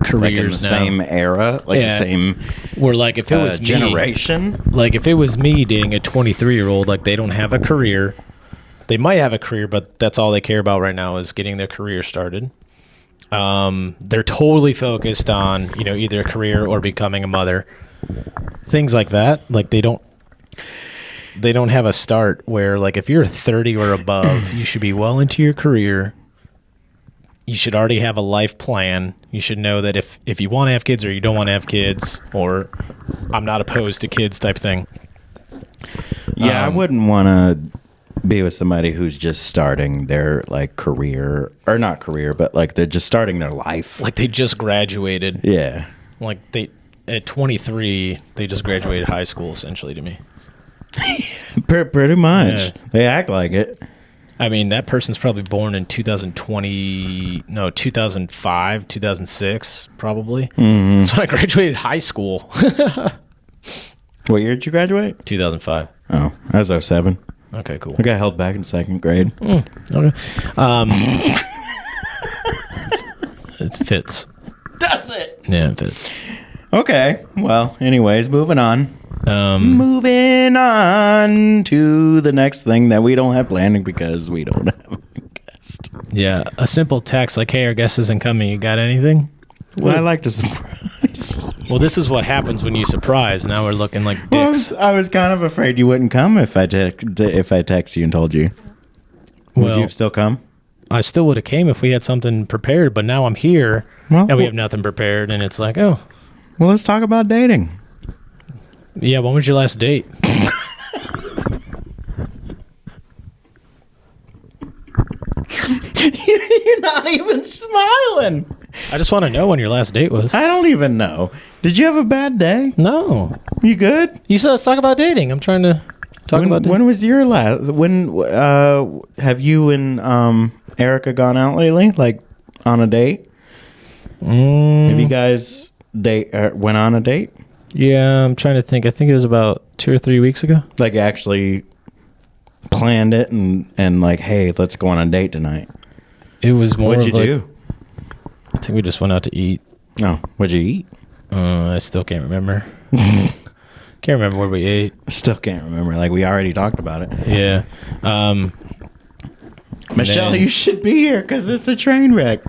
careers like in the now. same era, like the same where like if it was generation. Me, like if it was me dating a 23-year-old, like they don't have a career. They might have a career, but that's all they care about right now is getting their career started. They're totally focused on, either a career or becoming a mother. Things like that. Like they don't have a start where like if you're 30 or above, you should be well into your career. You should already have a life plan. You should know that if you want to have kids or you don't want to have kids, or I'm not opposed to kids type thing. Yeah, I wouldn't want to be with somebody who's just starting their like career, or not career, but like they're just starting their life. Like they just graduated. Yeah. Like at 23, they just graduated high school essentially to me. Pretty much. Yeah. They act like it. I mean, that person's probably born in 2005, 2006, probably. Mm-hmm. That's when I graduated high school. What year did you graduate? 2005. Oh, I was 07. Okay, cool. I got held back in second grade. Okay. It fits. Does it? Yeah, it fits. Okay. Well, anyways, moving on. Moving on to the next thing that we don't have planning because we don't have a guest. Yeah, a simple text like, hey, our guest isn't coming. You got anything? Well, I like to surprise. Well, this is what happens when you surprise. Now we're looking like dicks. I was kind of afraid you wouldn't come if I text you and told you. Would you have still come? I still would have came if we had something prepared, but now I'm here and we have nothing prepared, and it's like, oh. Well, let's talk about dating. Yeah, when was your last date? You're not even smiling. I just want to know when your last date was. I don't even know. Did you have a bad day? No. You good? You said let's talk about dating. I'm trying to talk about dating. When was your last? Have you and Erica gone out lately? Like on a date? Have you guys went on a date? Yeah, I'm trying to think. I think it was about 2 or 3 weeks ago. Like actually planned it and like, hey, let's go on a date tonight. It was more. What'd you do? I think we just went out to eat. Oh, what'd you eat? I still can't remember. Can't remember what we ate. Still can't remember. Like we already talked about it. Yeah. Michelle, you should be here because it's a train wreck.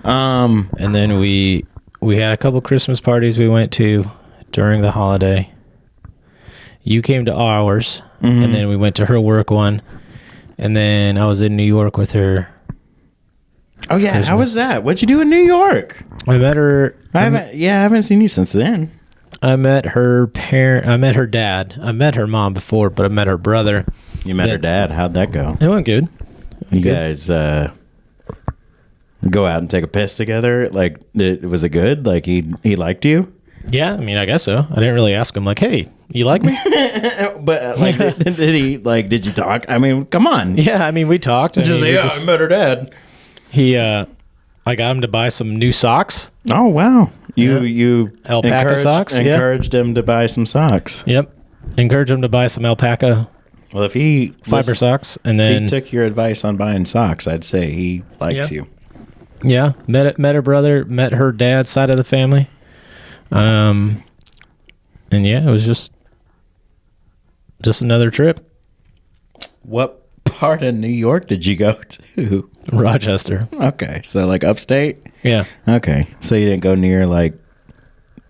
And then we had a couple Christmas parties we went to during the holiday. You came to ours, and then we went to her work one, and then I was in New York with her. Oh yeah, Christmas. How was that? What'd you do in New York? I met her. I haven't seen you since then. I met her parent. I met her dad. I met her mom before, but I met her brother. You met her dad. How'd that go? It went good. You guys go out and take a piss together? Like, was it good? Like he liked you? Yeah, I mean, I guess so. I didn't really ask him, like, hey, you like me? But like, did he like? Did you talk? I mean, come on. Yeah, I mean, we talked. I met her dad. I got him to buy some new socks. Oh wow! You alpaca socks. Encouraged him to buy some socks. Yep, encouraged him to buy some alpaca. Well, if he fiber socks, and then he took your advice on buying socks, I'd say he likes you. Yeah, met her brother, met her dad's side of the family. And yeah, it was just another trip. What part of New York did you go to? Rochester. Okay, so like upstate? Yeah. Okay, so you didn't go near like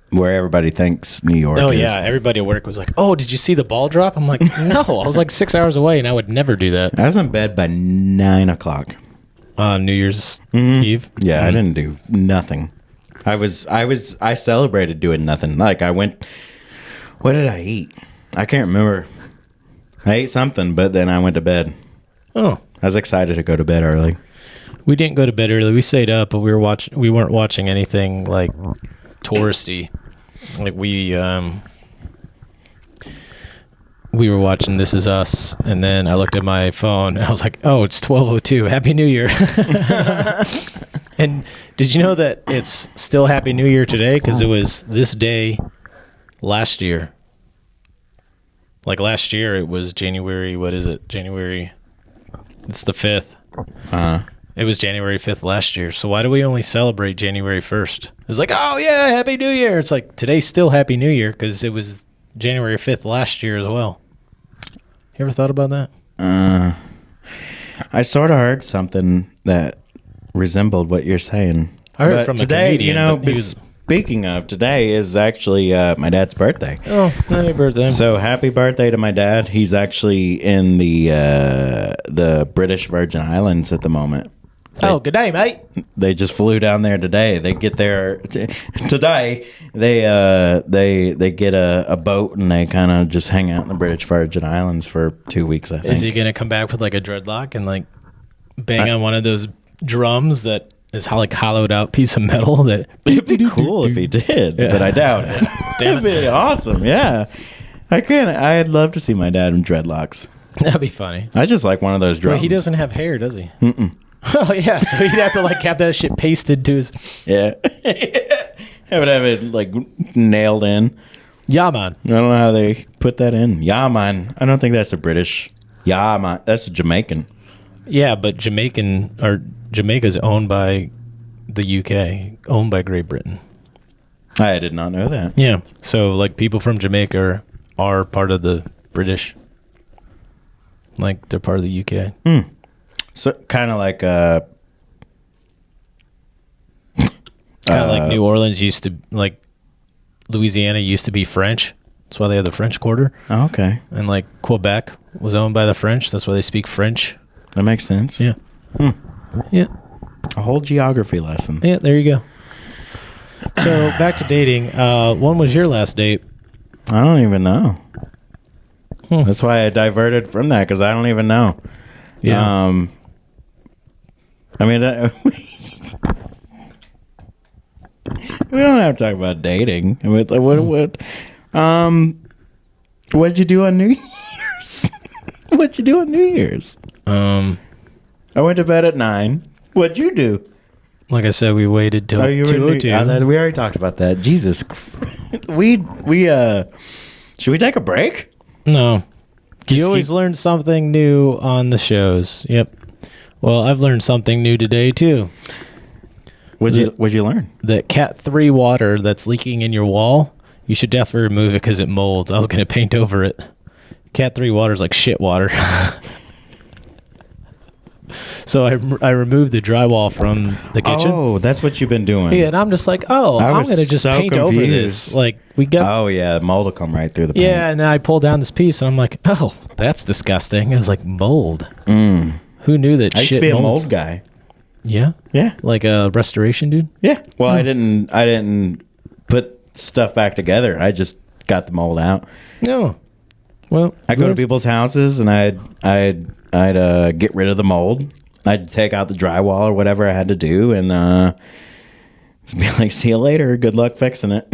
where everybody thinks New York is. Oh yeah, everybody at work was like, "Oh, did you see the ball drop?" I'm like, "No, I was like 6 hours away, and I would never do that." I was in bed by 9 o'clock. New Year's Eve. Yeah, I didn't do nothing. I celebrated doing nothing. Like I went. What did I eat? I can't remember. I ate something, but then I went to bed. Oh, I was excited to go to bed early. We didn't go to bed early. We stayed up, but we weren't watching anything like touristy. Like we were watching This Is Us, and then I looked at my phone and I was like, "Oh, it's 12:02. Happy New Year!" And did you know that it's still Happy New Year today? Because it was this day last year. Like last year, it was January. What is it? January. It's the 5th. It was January 5th last year. So why do we only celebrate January 1st? It's like, oh, yeah, Happy New Year. It's like, today's still Happy New Year because it was January 5th last year as well. You ever thought about that? I sort of heard something that resembled what you're saying. I heard But from today, a comedian. But he was, speaking of, today is actually my dad's birthday. oh, happy birthday. So happy birthday to my dad. He's actually in the British Virgin Islands at the moment. Oh, good day, mate. They just flew down there today. They get there today. They get a boat and they kind of just hang out in the British Virgin Islands for 2 weeks. I think. Is he going to come back with like a dreadlock and like bang on one of those drums that is like hollowed out piece of metal? That It'd be cool if he did, but I doubt it. Damn It'd be awesome. Yeah, I'd love to see my dad in dreadlocks. That'd be funny. I just like one of those drums. But he doesn't have hair, does he? Mm-mm. Oh yeah, so he'd have to like have that shit pasted to his. Yeah, I would have it like nailed in. Yeah, man. I don't know how they put that in. Yeah, man. I don't think that's a British. Yeah, man. That's a Jamaican. Yeah, but Jamaica's owned by the UK, owned by Great Britain. I did not know that. Yeah, so like people from Jamaica are part of the British. Like they're part of the UK. So kind of like Kind of like New Orleans used to, like Louisiana used to be French. That's why they have the French Quarter. Oh, okay, And like Quebec was owned by the French. That's why they speak French. that makes sense. Yeah. Yeah. A whole geography lesson. Yeah, there you go. So back to dating. When was your last date? I don't even know. That's why I diverted from that because I don't even know. Yeah. I mean, we don't have to talk about dating. I mean, what'd you do on New Year's? What'd you do on New Year's? I went to bed at 9. What'd you do? Like I said, we waited till 2:02. We already talked about that. Jesus, we should we take a break? No. Just You always learn something new on the shows. Yep. Well, I've learned something new today too. What'd you learn? That Cat 3 water that's leaking in your wall, you should definitely remove it because it molds. I was going to paint over it. Cat 3 water is like shit water. So I removed the drywall from the kitchen. Oh, that's what you've been doing. Yeah, and I'm just like, oh, I I'm was going to just so paint over confused. this. Like, we got... Oh yeah, mold will come right through the paint. Yeah, and then I pulled down this piece, and I'm like, oh, that's disgusting. It was like mold. Who knew that I used shit to be a molds? mold guy. Yeah? Yeah, Like a restoration dude? yeah. Well, I didn't put stuff back together. I just got the mold out. No. Well, I go to people's houses and I'd get rid of the mold. I'd take out the drywall or whatever I had to do and be like, see you later. Good luck fixing it.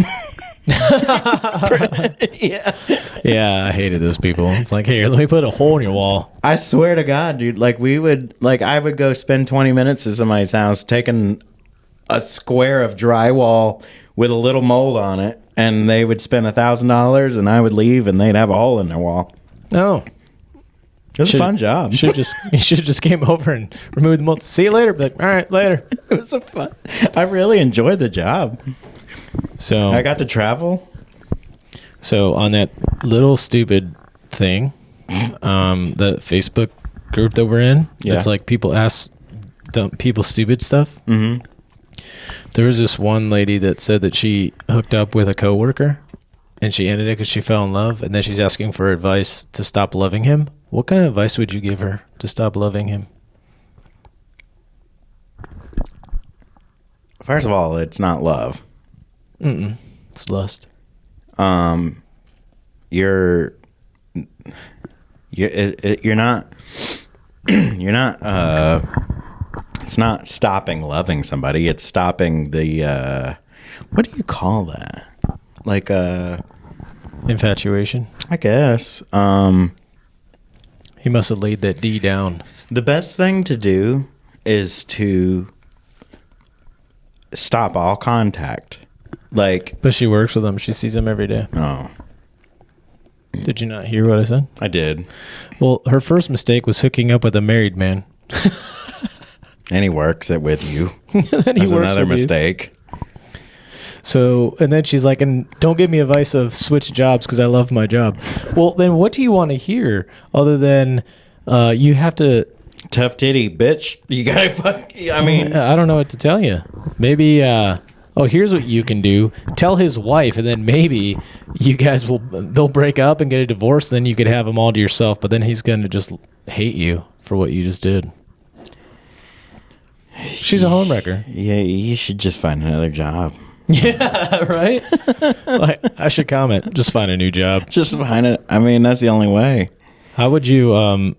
Yeah. Yeah, I hated those people. It's like, here, let me put a hole in your wall. I swear to God, dude, I would go spend 20 minutes at somebody's house taking a square of drywall with a little mold on it, and they would spend $1,000, and I would leave, and they'd have a hole in their wall. No. It was a fun job. You should just came over and removed the mold. See you later. Be like, all right, later. It was fun. I really enjoyed the job. So I got to travel. So on that little stupid thing, the Facebook group that we're in, Yeah. it's like people ask people stupid stuff. Mm-hmm. There was this one lady that said that she hooked up with a coworker, and she ended it because she fell in love, and then she's asking for advice to stop loving him. What kind of advice would you give her to stop loving him? First of all, it's not love. It's lust. You're not it's not stopping loving somebody, it's stopping the what do you call that, like Infatuation. I guess He must have laid that D down. the best thing to do is to stop all contact, like But she works with him. She sees him every day. oh Did you not hear what I said? I did. Well, her first mistake was hooking up with a married man. And he works it with you. And he That's works another with you. mistake. So, and then she's like, and don't give me advice of switch jobs because I love my job. Well, then what do you want to hear other than you have to... Tough titty, bitch. You gotta fuck. I mean, I don't know what to tell you. Maybe, here's what you can do. Tell his wife, and then maybe you guys they'll break up and get a divorce. Then you could have him all to yourself, but then he's going to just hate you for what you just did. She's a homewrecker. yeah, you should just find another job. Yeah, right? I should comment. Just find a new job. Just find it. I mean, that's the only way. How would you,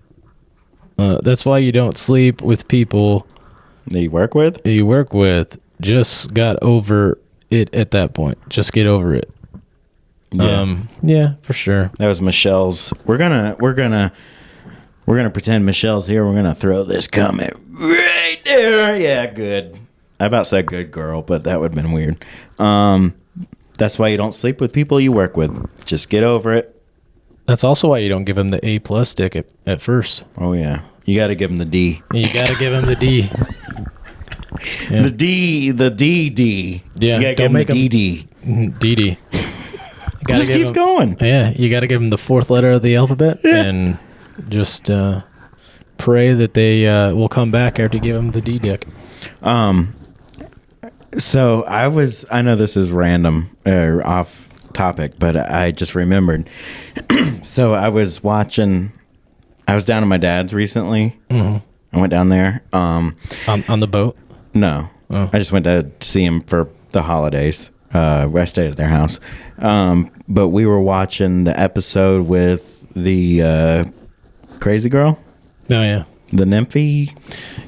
that's why you don't sleep with people That you work with? you work with. Just got over it at that point. Just get over it. Yeah. Yeah, for sure. That was Michelle's. We're gonna pretend Michelle's here. We're gonna throw this comment right there. Yeah, good. I about said good girl, but that would have been weird. That's why you don't sleep with people you work with. Just get over it. That's also why you don't give him the A+ stick at first. Oh yeah, you got to give him the D. You got to give him the D. Yeah. The D. Yeah, you got to don't give him make the him- DD. DD. Just keeps going. Yeah, you got to give them the fourth letter of the alphabet and just pray that they will come back after you give them the D dick. So I know this is random or off topic, but I just remembered. So I was down at my dad's recently. Mm-hmm. I went down there. On the boat? No, Oh. I just went to see him for the holidays. I stayed at their house. But we were watching the episode with the crazy girl, Oh, yeah. the nymphy.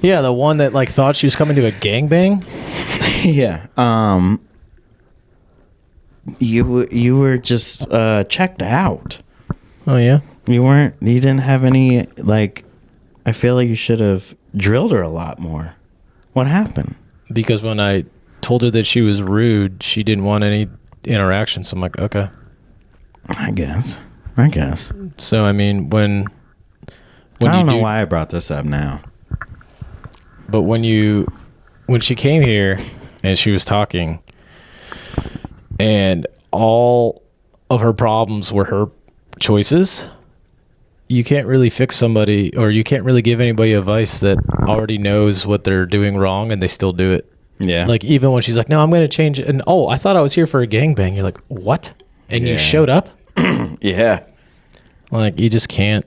Yeah, the one that like thought she was coming to a gangbang? Yeah. You were just checked out. Oh, yeah? You didn't have any, like, I feel like you should have drilled her a lot more. What happened? Because when I told her that she was rude, she didn't want any interaction. So I'm like, okay. I guess. So, I mean, when I don't you know why I brought this up now. But when she came here and she was talking and all of her problems were her choices, you can't really fix somebody, or you can't really give anybody advice that already knows what they're doing wrong and they still do it. Yeah. Like, even when she's like, no, I'm going to change it. And, oh, I thought I was here for a gangbang. You're like, what? And Yeah. you showed up? Yeah. Like, you just can't.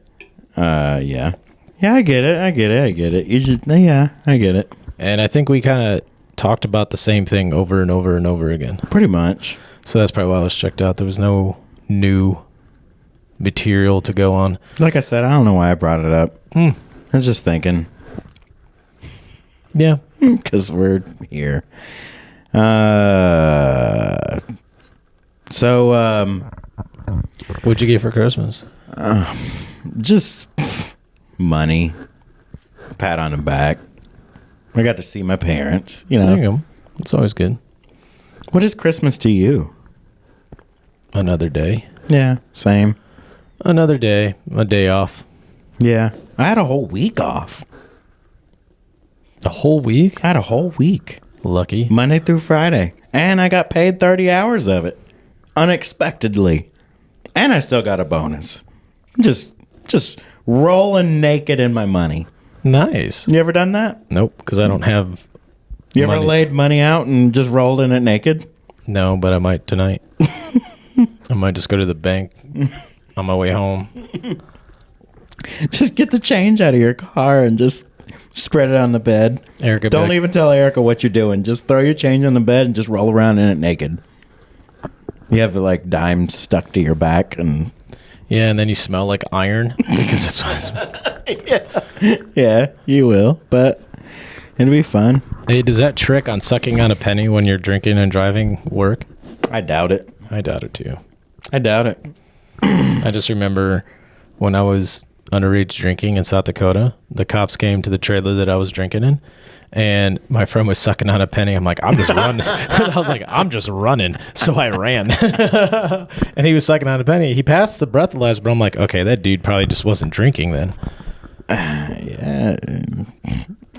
Yeah. Yeah, I get it. You just, yeah, I get it. And I think we kind of talked about the same thing over and over and over again. Pretty much. So that's probably why I was checked out. There was no new material to go on. Like I said, I don't know why I brought it up. I was just thinking. Yeah. Because we're here. So, What'd you get for Christmas? just money. Pat on the back. I got to see my parents. You There you know. go. It's always good. What is Christmas to you? Another day. Yeah, same. Another day. A day off. Yeah. I had a whole week off. A whole week? I had a whole week. Lucky. Monday through Friday. And I got paid 30 hours of it. Unexpectedly. And I still got a bonus. Just rolling naked in my money. Nice. You ever done that? Nope, because I don't have You ever money. laid money out and just rolled in it naked? No, but I might tonight. I might just go to the bank on my way home. Just get the change out of your car and just spread it on the bed. Erica, Don't even tell Erica what you're doing. Just throw your change on the bed and just roll around in it naked. You have like dimes stuck to your back and Yeah, and then you smell like iron because it's what yeah, you will. But it'll be fun. Hey, does that trick on sucking on a penny when you're drinking and driving work? I doubt it. I doubt it too. I doubt it. I just remember when I was underage drinking in South Dakota, the cops came to the trailer that I was drinking in, and my friend was sucking on a penny. I'm like, I'm just running. I was like, I'm just running. So I ran. And he was sucking on a penny. He passed the breathalyzer, but I'm like, okay, that dude probably just wasn't drinking then. Yeah.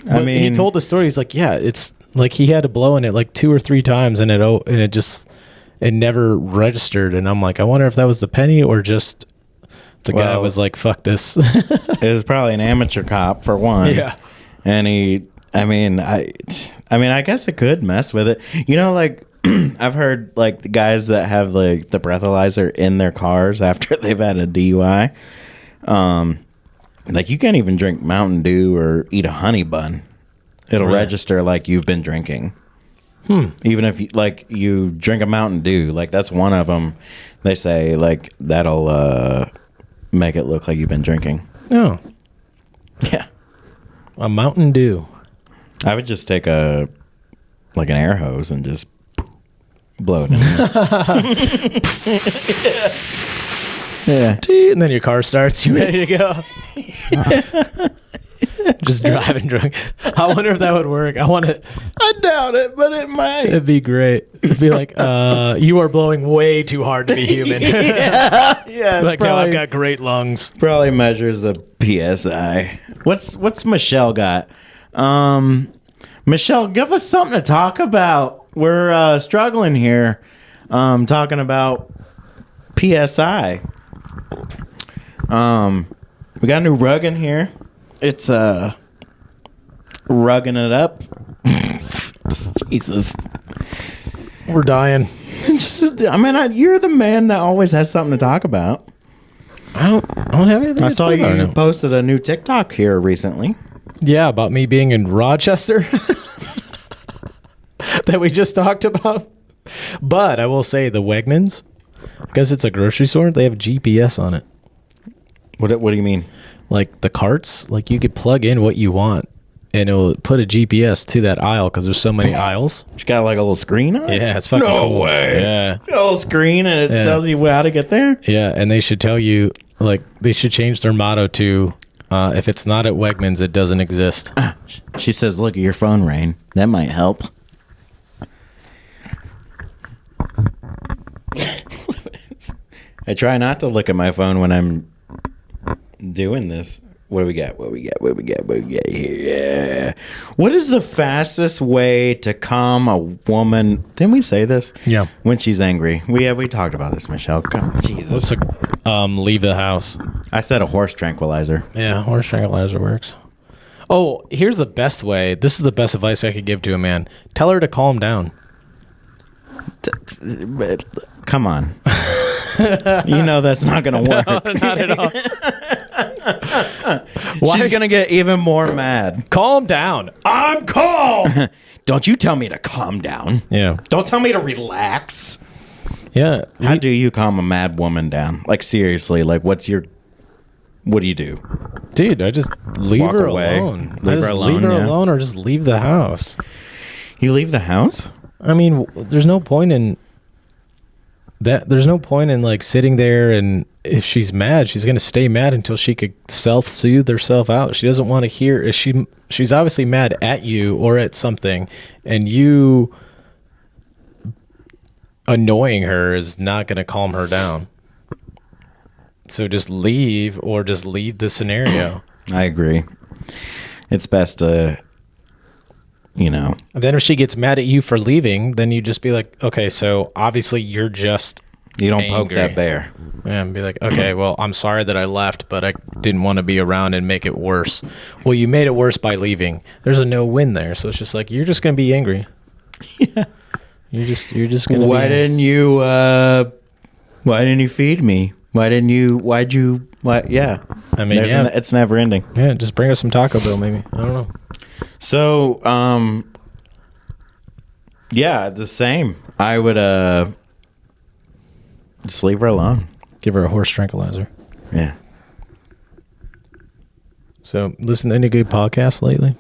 But he told the story. He's like, yeah, it's like he had to blow in it like 2 or 3 times, and it never registered. And I'm like, I wonder if that was the penny or just the guy was like, fuck this. It was probably an amateur cop for one. Yeah. And I guess it could mess with it. You know, like I've heard like the guys that have like the breathalyzer in their cars after they've had a DUI. Like you can't even drink Mountain Dew or eat a honey bun. It'll register like you've been drinking. Even if you drink a Mountain Dew, like that's one of them. They say like that'll make it look like you've been drinking. Oh. Yeah. A Mountain Dew. I would just take an air hose and just blow it in. Yeah. And then your car starts. You ready to go? Just driving drunk. I wonder if that would work. I doubt it, but it might. It'd be great. It'd be like, you are blowing way too hard to be human. Yeah. Like, no, I've got great lungs. Probably measures the PSI. What's Michelle got? Michelle, give us something to talk about. We're struggling here, talking about PSI. We got a new rug in here. It's rugging it up. Jesus, We're dying. You're the man that always has something to talk about. I don't have anything. I to saw talk about you now. posted a new TikTok here recently. Yeah, about me being in Rochester that we just talked about. But I will say the Wegmans, because it's a grocery store, they have GPS on it. What do you mean? Like the carts, like you could plug in what you want and it'll put a GPS to that aisle because there's so many aisles. It's got like a little screen on it? Yeah, it's fucking No cool. way. Yeah. It's got a little screen and it tells you how to get there? Yeah, and they should tell you, like, they should change their motto to, if it's not at Wegmans, it doesn't exist. She says, look at your phone, Rane. That might help. I try not to look at my phone when I'm doing this. What do we got here? Yeah. What is the fastest way to calm a woman? Didn't we say this? Yeah. When she's angry. We talked about this, Michelle. Jesus. Leave the house. I said a horse tranquilizer. Yeah, horse tranquilizer works. Oh, here's the best way. This is the best advice I could give to a man. Tell her to calm down. Come on. You know that's not going to work. No, not at all. She's going to get even more mad. Calm down. I'm calm. Don't you tell me to calm down. Yeah. Don't tell me to relax. Yeah. How do you calm a mad woman down? Like, seriously, like, what do you do? Dude, I just leave Walk her away. alone. Leave her alone, yeah. alone or just leave the house. You leave the house? I mean, there's no point in that. There's no point in like sitting there, and if she's mad, she's going to stay mad until she could self-soothe herself out. She doesn't want to hear. She's obviously mad at you or at something, and you annoying her is not going to calm her down. So just leave, or just leave the scenario. I agree. It's best to, And then if she gets mad at you for leaving, then you just be like, okay, so obviously you're just you don't angry. poke that bear. Yeah, and be like, okay, well, I'm sorry that I left, but I didn't want to be around and make it worse. Well, you made it worse by leaving. There's a no-win there, so it's just like you're just gonna be angry. Yeah. You're just gonna. Why didn't you feed me? Why? Yeah. I mean, it's never ending. Yeah, just bring us some Taco Bell, maybe. I don't know. So, yeah, the same. I would just leave her alone. Give her a horse tranquilizer. Yeah. So, listen to any good podcasts lately?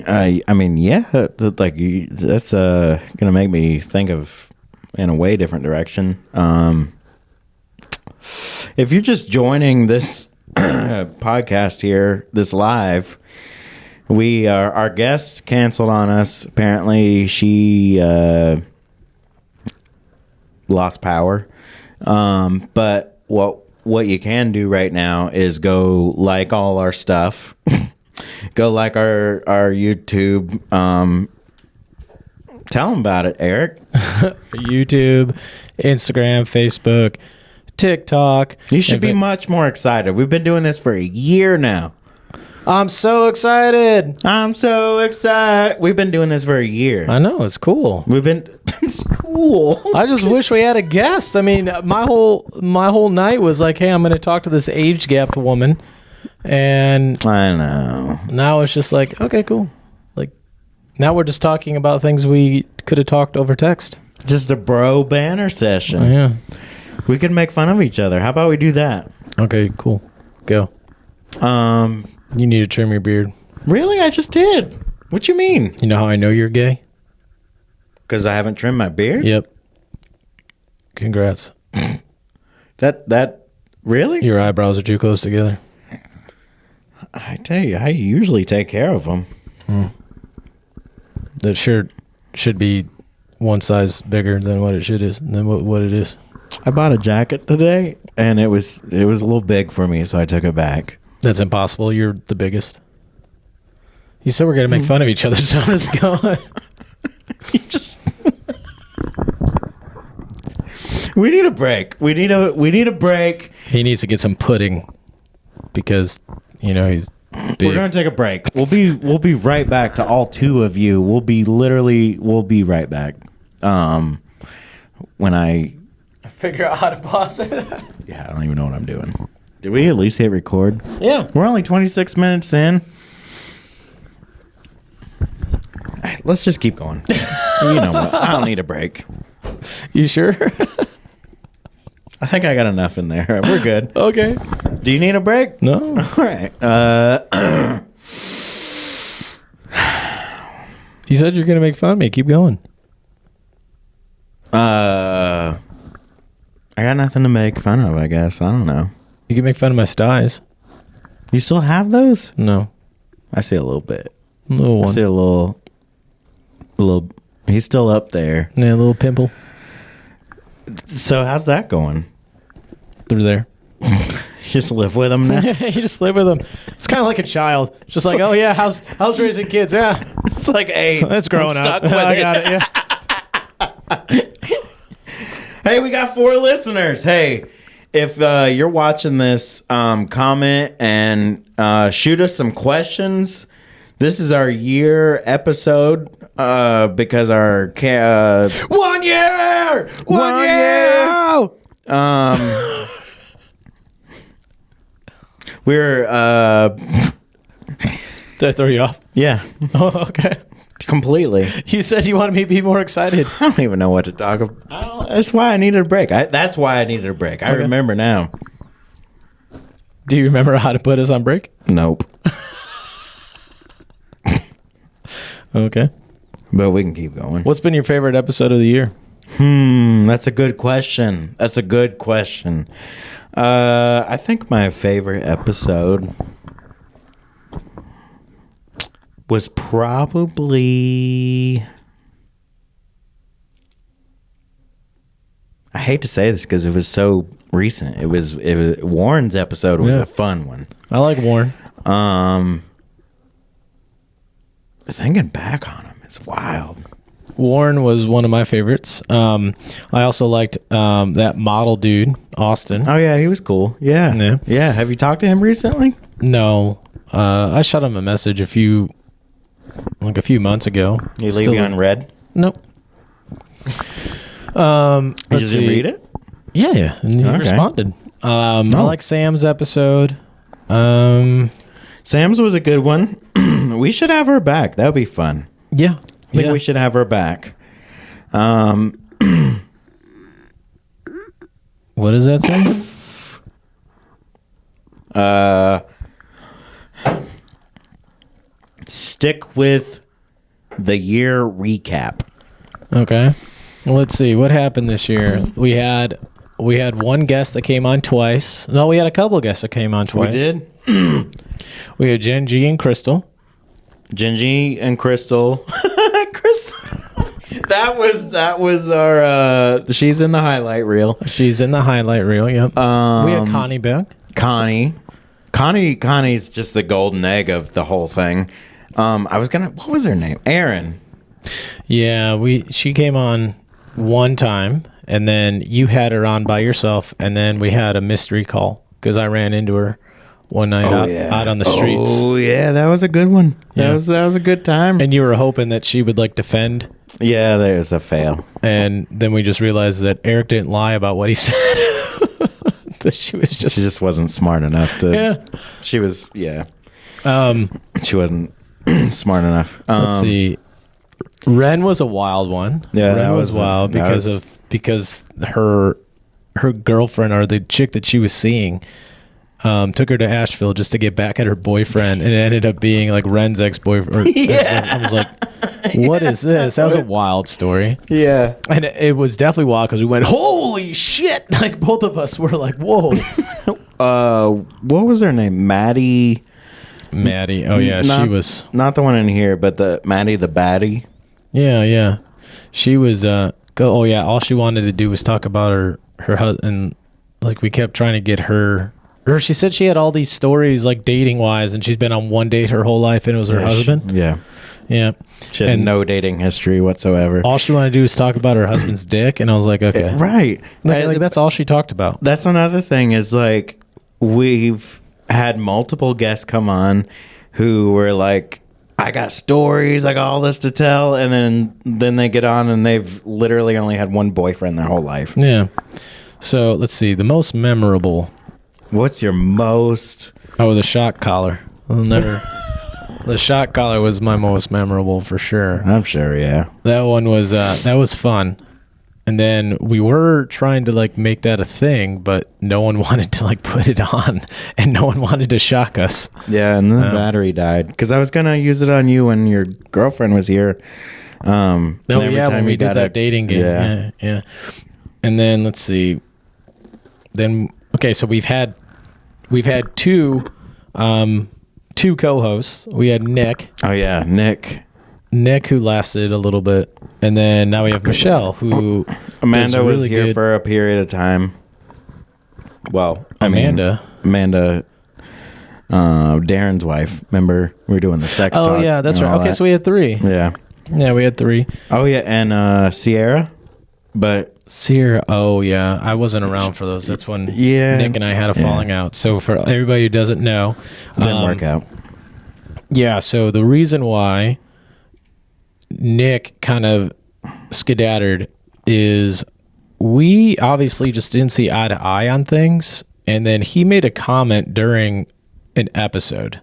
I mean, yeah, that's gonna make me think of in a way different direction. If you're just joining this podcast here, this live, our guest canceled on us. Apparently, she lost power. But what what you can do right now is go like all our stuff. Go like our YouTube. Tell them about it, Eric. YouTube, Instagram, Facebook, TikTok. You should be much more excited. We've been doing this for a year now. I'm so excited. I'm so excited. We've been doing this for a year. I know, it's cool. It's cool. I just wish we had a guest. I mean, my whole night was like, hey, I'm going to talk to this age gap woman. And I know. now it's just like, okay, cool. Like, now we're just talking about things we could have talked over text. Just a bro banner session. Yeah. We could make fun of each other. How about we do that? Okay, cool. Go. You need to trim your beard. Really? I just did. What you mean? You know how I know you're gay? Because I haven't trimmed my beard? Yep. Congrats. That really? Your eyebrows are too close together. I tell you, I usually take care of them. That shirt should be one size bigger than what it is. I bought a jacket today, and it was a little big for me, so I took it back. That's impossible. You're the biggest. You said we're going to make fun of each other, so I'm just going. We need a break. We need a break. He needs to get some pudding because, he's big. We're going to take a break. We'll be right back to all two of you. We'll be right back. When I figure out how to pause it. Yeah, I don't even know what I'm doing. Did we at least hit record? Yeah. We're only 26 minutes in. Let's just keep going. You know what? I don't need a break. You sure? I think I got enough in there. We're good. Okay. Do you need a break? No. All right. You said you're going to make fun of me. Keep going. I got nothing to make fun of, I guess. I don't know. You can make fun of my styes. You still have those? No. I see a little bit. Little one. I see a little. He's still up there. Yeah, a little pimple. So how's that going? Through there. Just live with him now? You just live with them. It's kind of like a child. Just like, oh yeah, how's raising kids? Yeah. It's like AIDS. That's growing I'm up. stuck with I got it, yeah. Hey, we got 4 listeners. Hey, if you're watching this, comment and shoot us some questions. This is our year episode because our 1 year. 1 year. We're Did I throw you off? yeah, Oh, okay. completely. You said you wanted me to be more excited. I don't even know what to talk about. That's why I needed a break. That's why I needed a break. I remember now. Do you remember how to put us on break? Nope. Okay. But we can keep going. What's been your favorite episode of the year? That's a good question. I think my favorite episode was probably... I hate to say this because it was so recent. It was Warren's episode was a fun one. I like Warren. Thinking back on him, it's wild. Warren was one of my favorites. I also liked that model dude, Austin. Oh yeah, he was cool. Yeah. Have you talked to him recently? No, I shot him a message a few months ago. He leave you on red? Nope. Did you read it? Yeah, and he responded. I like Sam's episode. Sam's was a good one. We should have her back. That would be fun. Yeah. I think we should have her back. What does that say? Stick with the year recap. Okay. Well, let's see what happened this year. We had one guest that came on twice. No, we had a couple of guests that came on twice. We did. We had Gen G and Crystal. Genji and Crystal. That was our. She's in the highlight reel. She's in the highlight reel. Yep. We had Connie back. Connie's just the golden egg of the whole thing. What was her name? Erin. Yeah, she came on one time, and then you had her on by yourself, and then we had a mystery call because I ran into her one night out on the streets. Oh yeah, that was a good one. Yeah. That was a good time. And you were hoping that she would like defend. Yeah, there's a fail. And then we just realized that Eric didn't lie about what he said. That she just wasn't smart enough to. Yeah. She was. Yeah. She wasn't smart enough. Let's see. Rane was a wild one. Yeah, Rane was wild because her girlfriend, or the chick that she was seeing, took her to Asheville just to get back at her boyfriend, and it ended up being like Ren's ex-boyfriend. Yeah. I was like, what is this? That was a wild story. Yeah. And it was definitely wild because we went, holy shit. Like both of us were like, whoa. What was her name? Maddie. Oh yeah, she was not the one in here, but the Maddie the baddie. Yeah. She was oh yeah, all she wanted to do was talk about her husband. Like we kept trying to get her. Or she said she had all these stories like dating wise, and she's been on one date her whole life, and it was her husband. Yeah. She had no dating history whatsoever. All she wanted to do was talk about her husband's dick, and I was like, okay, right. Like that's all she talked about. That's another thing is like we've had multiple guests come on who were like, I got stories, I got all this to tell, and then they get on and they've literally only had one boyfriend their whole life. Yeah. So let's see, the most memorable. What's your most? Oh, the shot collar. The shot collar was my most memorable for sure. I'm sure, yeah. That one was that was fun. And then we were trying to like make that a thing, but no one wanted to like put it on, and no one wanted to shock us. Yeah, and then the battery died because I was gonna use it on you when your girlfriend was here. When we did that dating game. Yeah. And then let's see. Then okay, so we've had two co-hosts. We had Nick. Oh yeah, Nick, who lasted a little bit, and then now we have Michelle, who Amanda was really here for a period of time. Well, Amanda, Darren's wife. Remember, we were doing the sex talk. Oh yeah, that's right. Okay, so we had three. Yeah, we had three. Oh yeah, and Sierra, but. Sierra, oh yeah, I wasn't around for those. That's when Nick and I had a falling out. So for everybody who doesn't know, didn't work out. Yeah, so the reason why Nick kind of skedattered is we obviously just didn't see eye to eye on things, and then he made a comment during an episode,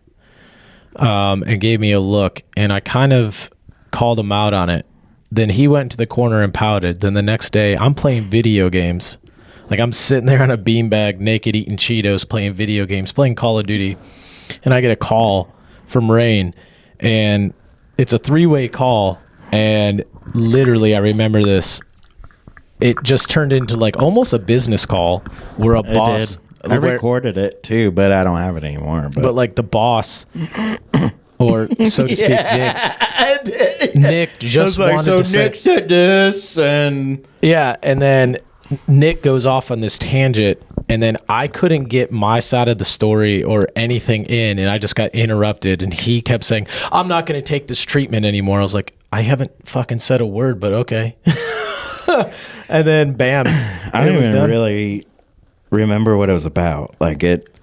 and gave me a look, and I kind of called him out on it. Then he went to the corner and pouted. Then the next day, I'm playing video games. Like, I'm sitting there on a beanbag, naked, eating Cheetos, playing video games, playing Call of Duty. And I get a call from Rane. And it's a 3-way call. And literally, I remember this. It just turned into, like, almost a business call where a boss... I recorded it, too, but I don't have it anymore. But like, the boss... Or so to speak, Nick just wanted to say. Nick said this, and and then Nick goes off on this tangent, and then I couldn't get my side of the story or anything in, and I just got interrupted, and he kept saying, "I'm not going to take this treatment anymore." I was like, "I haven't fucking said a word, but okay." And then, bam! I don't even really remember what it was about. Like it.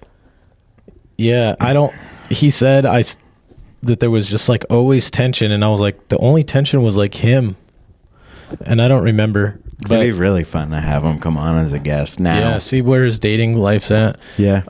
Yeah, I don't. He said that there was just like always tension, and I was like, the only tension was like him, and I don't remember. But it'd be really fun to have him come on as a guest now. Yeah, see where his dating life's at. Yeah.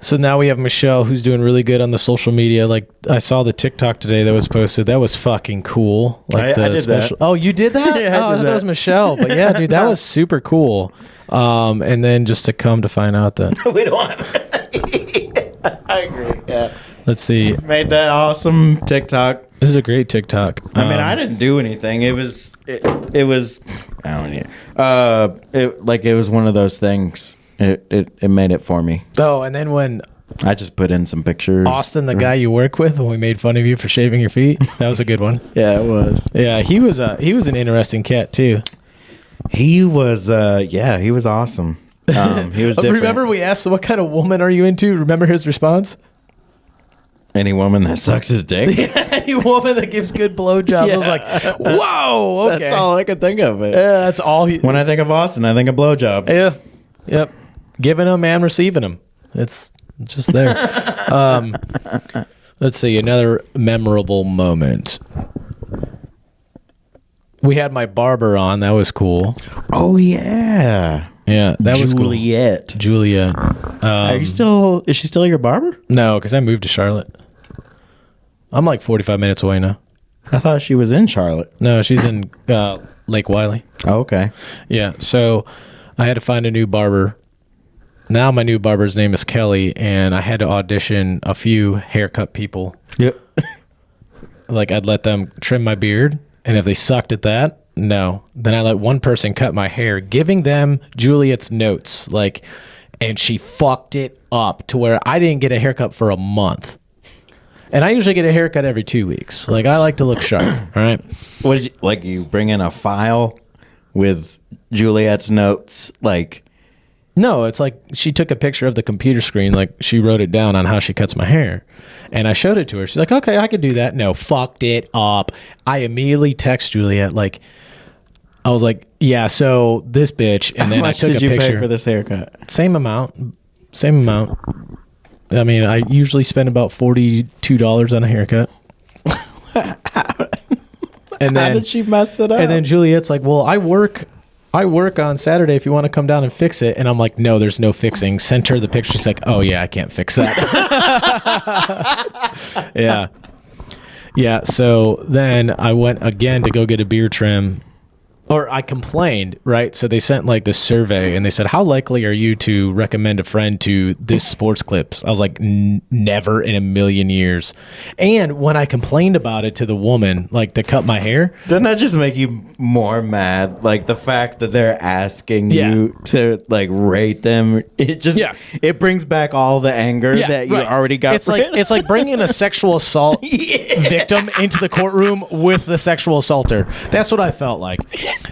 So now we have Michelle, who's doing really good on the social media. Like, I saw the TikTok today that was posted. That was fucking cool. Like I did that. Oh, you did that? Yeah, I thought that was Michelle. But yeah, dude, that was super cool. And then just to come to find out that we don't have. I agree. Yeah. Let's see. Made that awesome TikTok. It was a great TikTok. I mean, I didn't do anything. It was I don't know. It was one of those things. It made it for me. Oh, and then when I just put in some pictures. Austin, the guy you work with, when we made fun of you for shaving your feet, that was a good one. Yeah, it was. Yeah, he was an interesting cat too. He was he was awesome. He was different. Remember we asked, what kind of woman are you into? Remember his response? Any woman that sucks his dick. Any woman that gives good blowjobs. I was like, whoa, okay. That's all I could think of. It. Yeah, that's all he. When I think of Austin, I think of blowjobs. Yeah, yep. Giving them and receiving them. It's just there. Let's see, another memorable moment. We had my barber on. That was cool. Oh yeah. Yeah, that was cool. Juliet. Are you still? Is she still your barber? No, because I moved to Charlotte. I'm like 45 minutes away now. I thought she was in Charlotte. No, she's in Lake Wiley. Oh, okay. Yeah, so I had to find a new barber. Now my new barber's name is Kelly, and I had to audition a few haircut people. Yep. Like I'd let them trim my beard, and if they sucked at that, no. Then I let one person cut my hair, giving them Juliet's notes. Like, and she fucked it up to where I didn't get a haircut for a month. And I usually get a haircut every 2 weeks. Like, I like to look sharp. All right. What did you like? You bring in a file with Juliet's notes, like. No, it's like she took a picture of the computer screen, like she wrote it down on how she cuts my hair. And I showed it to her. She's like, okay, I could do that. No, fucked it up. I immediately text Juliet, like, I was like, yeah, so this bitch. And then How much I took did a you picture. pay for this haircut? Same amount. I mean, I usually spend about $42 on a haircut. And then, how did she mess it up? And then Juliet's like, well, I work on Saturday if you want to come down and fix it. And I'm like, no, there's no fixing. Sent her the picture. She's like, oh, yeah, I can't fix that. Yeah. Yeah. So then I went again to go get a beard trim. Or I complained, right? So they sent like this survey and they said, how likely are you to recommend a friend to this sports clips? I was like, never in a million years. And when I complained about it to the woman, like to cut my hair. Doesn't that just make you more mad? Like the fact that they're asking you to like rate them, it just, it brings back all the anger that you already got. It's like bringing a sexual assault victim into the courtroom with the sexual assaulter. That's what I felt like.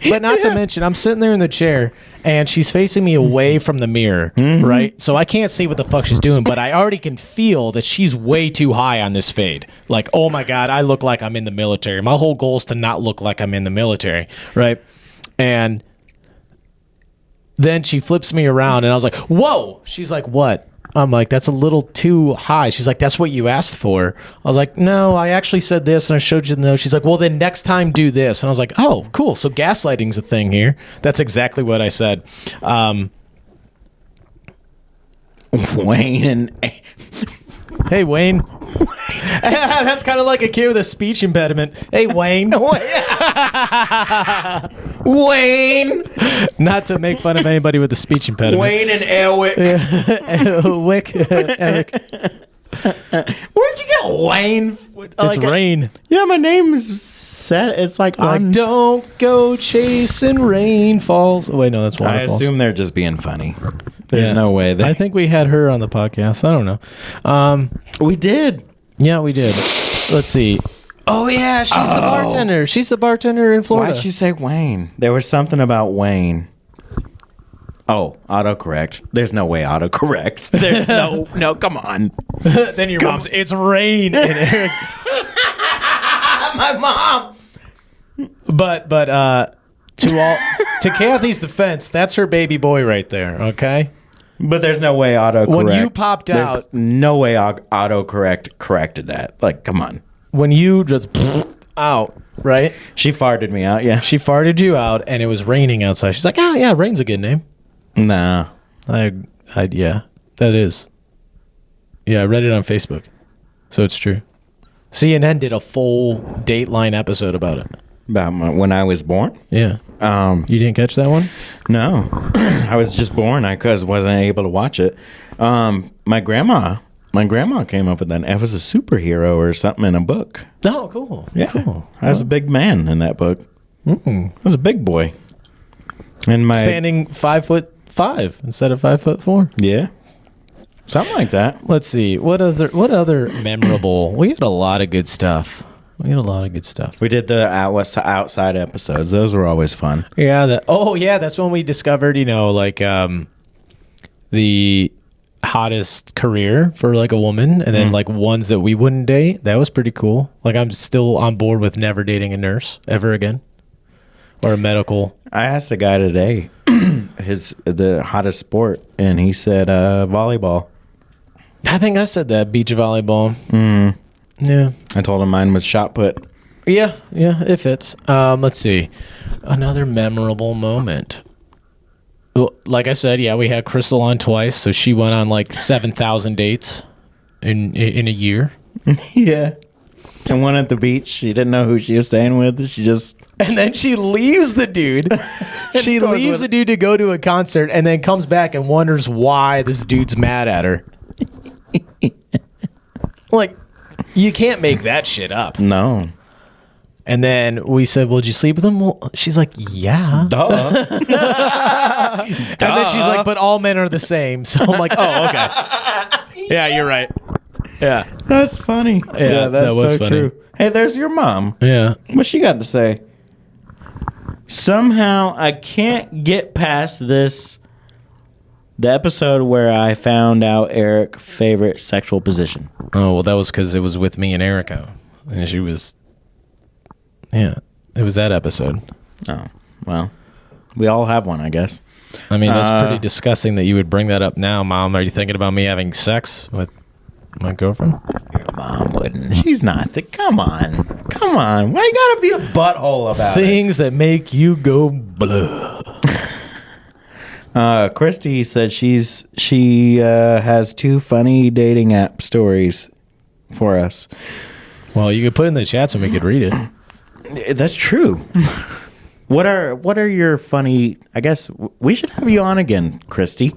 But not to mention, I'm sitting there in the chair, and she's facing me away from the mirror, right? So I can't see what the fuck she's doing, but I already can feel that she's way too high on this fade. Like, oh my God, I look like I'm in the military. My whole goal is to not look like I'm in the military, right? And then she flips me around, and I was like, whoa! She's like, what? I'm like, that's a little too high. She's like, that's what you asked for. I was like, no, I actually said this and I showed you the note. She's like, well, then next time do this. And I was like, oh, cool. So gaslighting's a thing here. That's exactly what I said. Wayne and... Hey, Wayne. That's kind of like a kid with a speech impediment. Hey, Wayne. Wayne. Not to make fun of anybody with a speech impediment. Wayne and Elwick. Eric. Where'd you get Wayne? It's Rane. Yeah, my name is set. It's like don't go chasing rainfalls. Oh, wait, no, that's waterfalls. I assume they're just being funny. There's no way. I think we had her on the podcast. I don't know. We did. Yeah, we did. Let's see. Oh, yeah, she's the bartender. She's the bartender in Florida. Why'd she say Wayne? There was something about Wayne. Oh, autocorrect. There's no way autocorrect. There's no, come on. Then your mom's, it's Rane. And Eric. My mom. But to Kathy's defense, that's her baby boy right there, okay? But there's no way autocorrect. When you popped out. There's no way autocorrect corrected that. Like, come on. When you just out, right? She farted me out, yeah. She farted you out, and it was raining outside. She's like, oh, yeah, Rain's a good name. Nah. Yeah, that is. Yeah, I read it on Facebook. So it's true. CNN did a full Dateline episode about it. About when I was born? Yeah. You didn't catch that one? No. I was just born. I wasn't able to watch it. My grandma came up with that. It was a superhero or something in a book. Oh, cool. Yeah. Cool. I was a big man in that book. I was a big boy. And standing 5'5" instead of 5'4". Yeah. Something like that. Let's see. What other memorable? We had a lot of good stuff. We did the outside episodes. Those were always fun. Yeah. That's when we discovered, the hottest career for like a woman, and then like ones that we wouldn't date. That was pretty cool. Like I'm still on board with never dating a nurse ever again, or a medical. I asked a guy today the hottest sport, and he said volleyball. I think I said that, beach volleyball. Yeah. I told him mine was shot put. Yeah, it fits. Let's see. Another memorable moment. Well, like I said, yeah, we had Crystal on twice, so she went on like 7,000 dates in a year. Yeah. And one at the beach. She didn't know who she was staying with. And then she leaves the dude. She leaves the dude to go to a concert, and then comes back and wonders why this dude's mad at her. Like, you can't make that shit up. No. And then we said, well, did you sleep with him? Well, she's like, yeah. Duh. And then she's like, but all men are the same. So I'm like, oh, okay. Yeah, you're right. Yeah. That's funny. Yeah, that's that was so funny. true. Hey, there's your mom. Yeah. What she got to say? Somehow I can't get past this. The episode where I found out Eric's favorite sexual position. Oh, well, that was because it was with me and Erica. And she was... Yeah, it was that episode. Oh, well, we all have one, I guess. I mean, that's pretty disgusting that you would bring that up now, Mom. Are you thinking about me having sex with my girlfriend? Your mom wouldn't. She's not. Come on. Why you gotta be a butthole about Things that make you go blah. Christy said she has 2 funny dating app stories for us. Well, you could put it in the chat so we could read it. That's true. What are your funny? I guess we should have you on again, Christy.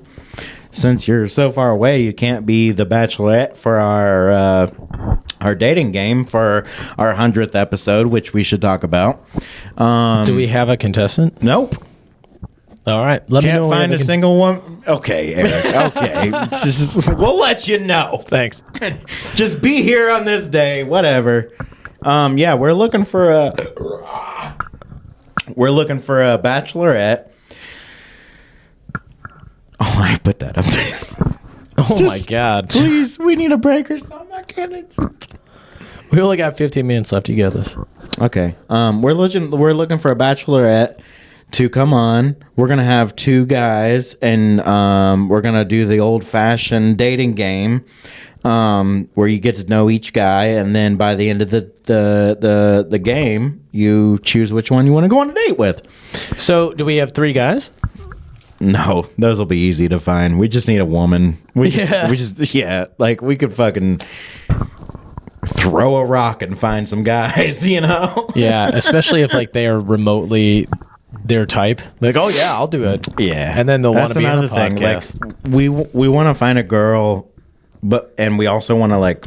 Since you're so far away, you can't be the Bachelorette for our dating game for our 100th episode, which we should talk about. Do we have a contestant? Nope. All right. Let me know. Can't find a single one. Okay, Eric. Okay, we'll let you know. Thanks. Just be here on this day. Whatever. Yeah, we're looking for a bachelorette. Oh, I put that up there. Oh my God. Please, we need a break or something. I can't. We only got 15 minutes left. You got this. Okay. We're looking for a bachelorette to come on. We're gonna have 2 guys, and we're gonna do the old-fashioned dating game. Where you get to know each guy, and then by the end of the game, you choose which one you want to go on a date with. So, do we have 3 guys? No, those will be easy to find. We just need a woman. We just like we could fucking throw a rock and find some guys, you know? Yeah, especially if like they are remotely their type. Like, oh yeah, I'll do it. Yeah, and then they'll want to be on the thing. podcast. Like, we want to find a girl. And we also want to, like,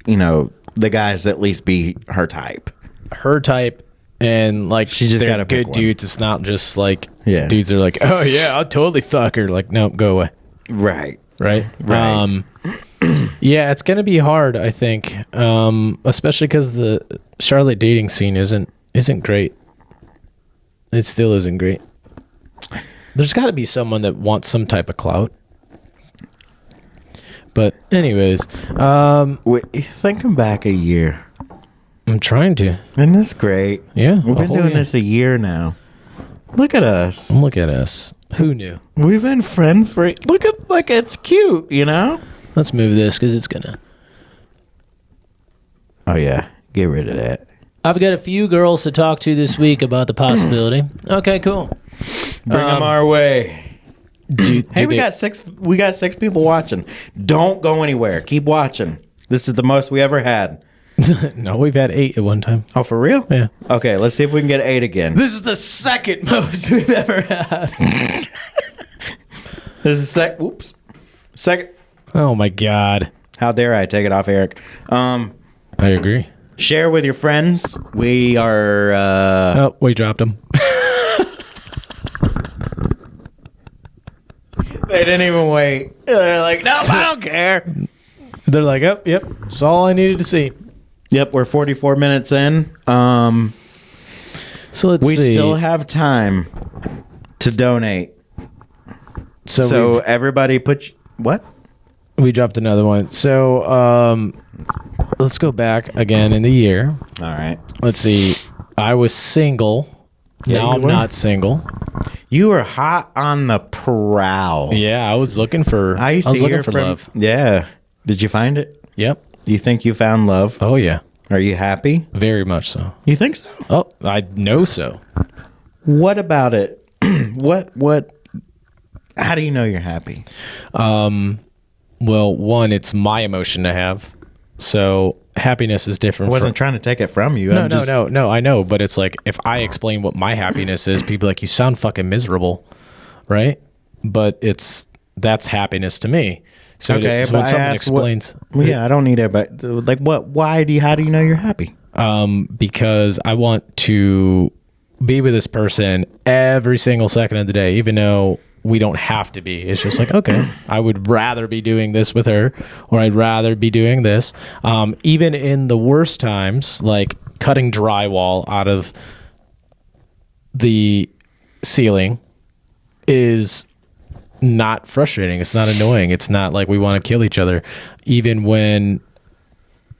the guys at least be her type. Her type, and like she just got a good one. dudes. It's not just like Yeah. dudes are like, oh yeah, I'll totally fuck her. Like, no, go away. Right. Right. Yeah, it's gonna be hard. I think, especially because the Charlotte dating scene isn't great. It still isn't great. There's got to be someone that wants some type of clout. But anyways, Wait, thinking back a year. I'm trying to. Isn't this great? Yeah. We've been doing this a year now. Look at us. Look at us. Who knew? We've been friends for... Look at... Like, it's cute, you know? Let's move this because it's going to... Oh, yeah. Get rid of that. I've got a few girls to talk to this week about the possibility. Okay, cool. Bring them our way. Hey, we got 6 people watching. Don't go anywhere. Keep watching. This is the most we ever had. No, we've had 8 at one time. Oh, for real? Yeah. Okay, let's see if we can get 8 again. This is the second most we've ever had. This is second. Oh my God. How dare I take it off, Eric? I agree. Share with your friends. We are... Oh, we dropped him. They didn't even wait. They're like, nope, I don't care. They're like, yep, that's all I needed to see. Yep, we're 44 minutes in. So let's We see. still have time to donate. So everybody what? we dropped another one. So let's go back again in the year. All right. Let's see. I was single. Yeah, Now you I'm were. not single. You were hot on the prowl. Yeah, I was looking for. I used to looking hear for from love. Yeah. Did you find it? Yep. Do you think you found love? Oh yeah. Are you happy? Very much so. You think so? Oh, I know so. What about it? What how do you know you're happy? Well, one, it's my emotion to have. So happiness is different. I wasn't trying to take it from you. No. I know, but it's like if I explain what my happiness is, people are like, you sound fucking miserable, right? But that's happiness to me. So, Okay, so but when I someone asked explains, Yeah, I don't need it, but like what how do you know you're happy? because I want to be with this person every single second of the day, even though we don't have to be. It's just like, okay, I would rather be doing this with her, or I'd rather be doing this. Even in the worst times, like cutting drywall out of the ceiling is not frustrating. It's not annoying. It's not like we want to kill each other. Even when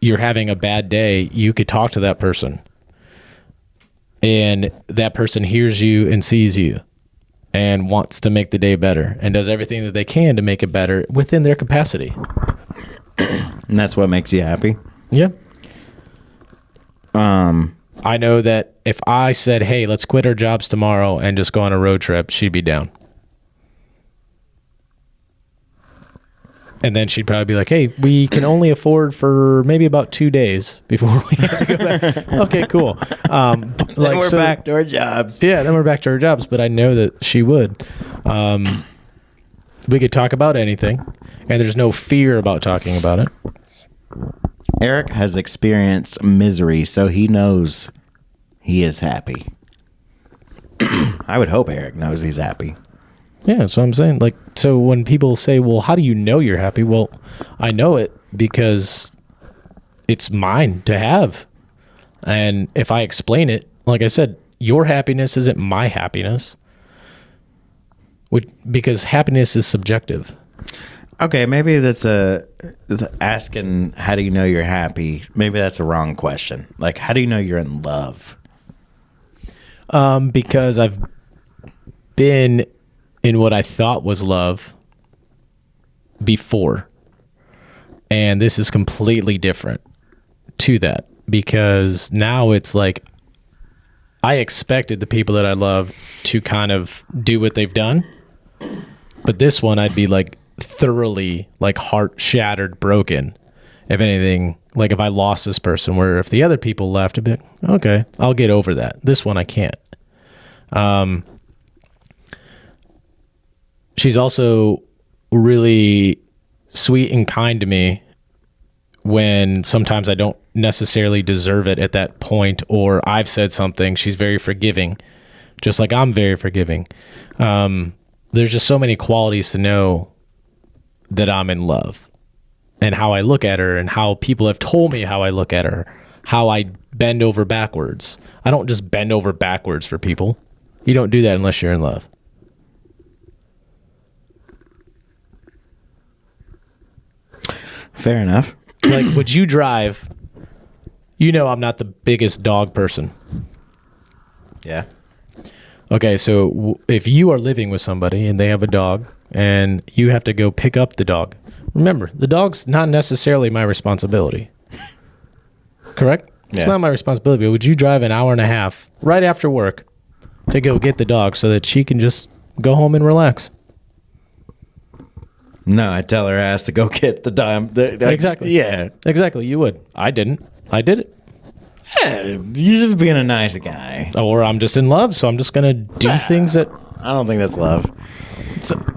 you're having a bad day, you could talk to that person, and that person hears you and sees you and wants to make the day better and does everything that they can to make it better within their capacity. And that's what makes you happy? Yeah. I know that if I said, hey, let's quit our jobs tomorrow and just go on a road trip, she'd be down. And then she'd probably be like, hey, we can only afford for maybe about 2 days before we have to go back. Okay, cool. Then we're back to our jobs. Yeah, then we're back to our jobs, but I know that she would. We could talk about anything, and there's no fear about talking about it. Eric has experienced misery, so he knows he is happy. I would hope Eric knows he's happy. Yeah, that's what I'm saying. Like, so when people say, well, how do you know you're happy? Well, I know it because it's mine to have. And if I explain it, like I said, your happiness isn't my happiness. Because happiness is subjective. Okay, maybe that's asking how do you know you're happy. Maybe that's a wrong question. Like, how do you know you're in love? Because I've been in what I thought was love before. And this is completely different to that, because now it's like I expected the people that I love to kind of do what they've done. But this one, I'd be like thoroughly like heart shattered, broken. If anything, like if I lost this person, where if the other people left, I'd be like, okay, I'll get over that. This one, I can't. She's also really sweet and kind to me when sometimes I don't necessarily deserve it at that point, or I've said something. She's very forgiving, just like I'm very forgiving. There's just so many qualities to know that I'm in love, and how I look at her, and how people have told me how I look at her, how I bend over backwards. I don't just bend over backwards for people. You don't do that unless you're in love. Fair enough. Like, would you drive? You know, I'm not the biggest dog person. Yeah. Okay, so if you are living with somebody and they have a dog and you have to go pick up the dog, remember, the dog's not necessarily my responsibility. Correct? Yeah. It's not my responsibility. But would you drive an hour and a half right after work to go get the dog so that she can just go home and relax? No, I tell her ass to go get the dime. Exactly. Yeah. Exactly, you would. I didn't. I did it. Yeah, you're just being a nice guy. Or I'm just in love, so I'm just going to do things that... I don't think that's love.